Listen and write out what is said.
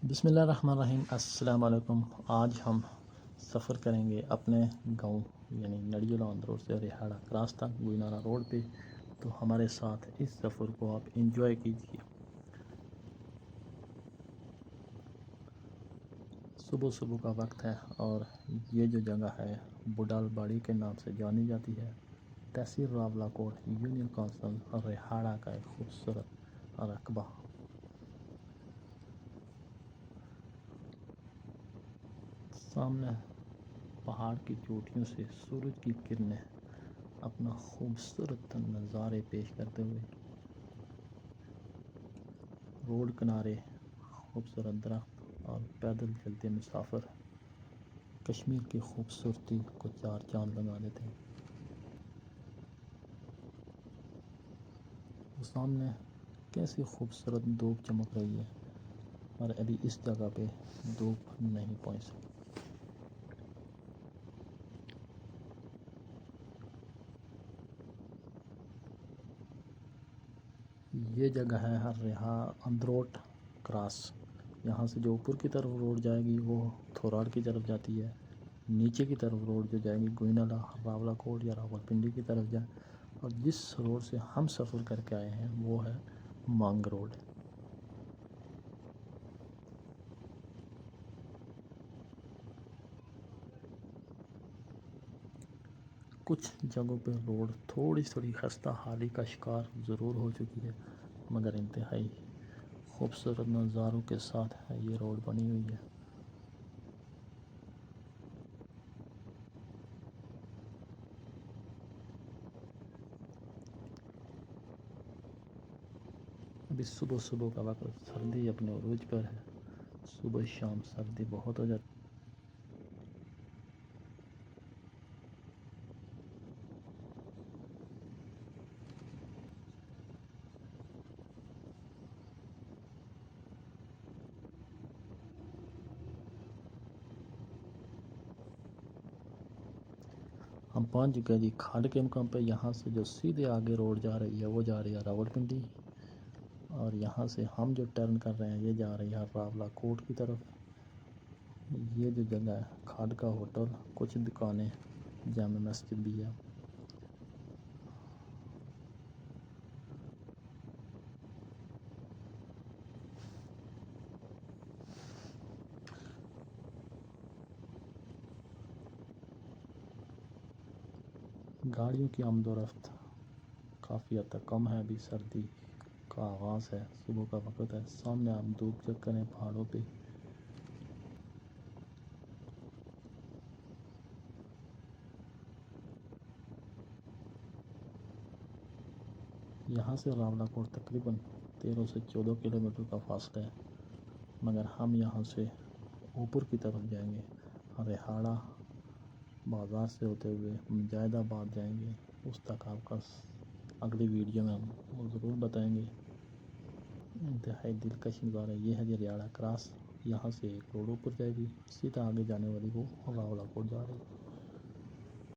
بسم اللہ الرحمن الرحیم۔ السلام علیکم۔ آج ہم سفر کریں گے اپنے گاؤں یعنی نڑیولا آن روڈ سے ریہاڑا کراس تک گوینارا روڈ پہ، تو ہمارے ساتھ اس سفر کو آپ انجوائے کیجیے۔ صبح صبح کا وقت ہے اور یہ جو جگہ ہے بڈال باڑی کے نام سے جانی جاتی ہے۔ تحصیل راولا کوٹ یونین کونسل ریہاڑا کا ایک خوبصورت رقبہ۔ سامنے پہاڑ کی چوٹیوں سے سورج کی کرنیں اپنا خوبصورت نظارے پیش کرتے ہوئے، روڈ کنارے خوبصورت درخت اور پیدل چلتے مسافر کشمیر کی خوبصورتی کو چار چاند لگا دیتے ہیں۔ وہ سامنے کیسی خوبصورت دھوپ چمک رہی ہے، اور ابھی اس جگہ پہ دھوپ نہیں پہنچ سکی۔ یہ جگہ ہے اندروٹ کراس۔ یہاں سے جو اوپر کی طرف روڈ جائے گی وہ تھوراڑ کی طرف جاتی ہے، نیچے کی طرف روڈ جو جائے گی گوینالا راولا کوٹ یا راولپنڈی کی طرف جائے، اور جس روڈ سے ہم سفر کر کے آئے ہیں وہ ہے مانگ روڈ۔ کچھ جگہوں پہ روڈ تھوڑی خستہ حالی کا شکار ضرور ہو چکی ہے، مگر انتہائی خوبصورت نظاروں کے ساتھ یہ روڈ بنی ہوئی ہے۔ ابھی صبح صبح کا وقت، سردی اپنے عروج پر ہے، صبح شام سردی بہت ہو جاتی ہے۔ ہم پہنچ چکے جی کھاڑ کے مقام پہ۔ یہاں سے جو سیدھے آگے روڈ جا رہی ہے وہ جا رہی ہے راولپنڈی، اور یہاں سے ہم جو ٹرن کر رہے ہیں یہ جا رہی ہے راولا کوٹ کی طرف۔ یہ جو جگہ ہے کھاڑ کا ہوٹل، کچھ دکانیں، جامع مسجد بھی ہے۔ گاڑیوں کی آمد و رفت کافی حد تک کم ہے، ابھی سردی کا آغاز ہے، صبح کا وقت ہے۔ سامنے آپ دھوپ چیک کریں پہاڑوں پہ، یہاں سے راولا کوٹ تقریباً 13 سے 14 کلومیٹر کا فاصلہ ہے، مگر ہم یہاں سے اوپر کی طرف جائیں گے، ریہاڑا بازار سے ہوتے ہوئے مجاہد آباد جائیں گے۔ اس تک آپ کا اگلی ویڈیو میں ہم ضرور بتائیں گے۔ انتہائی دلکش نظارہ یہ ہے جی ریہاڑا کراس۔ یہاں سے ایک روڈ اوپر جائے گی، سیدھا آگے جانے والی وہ راولا کوٹ جا رہی ہے۔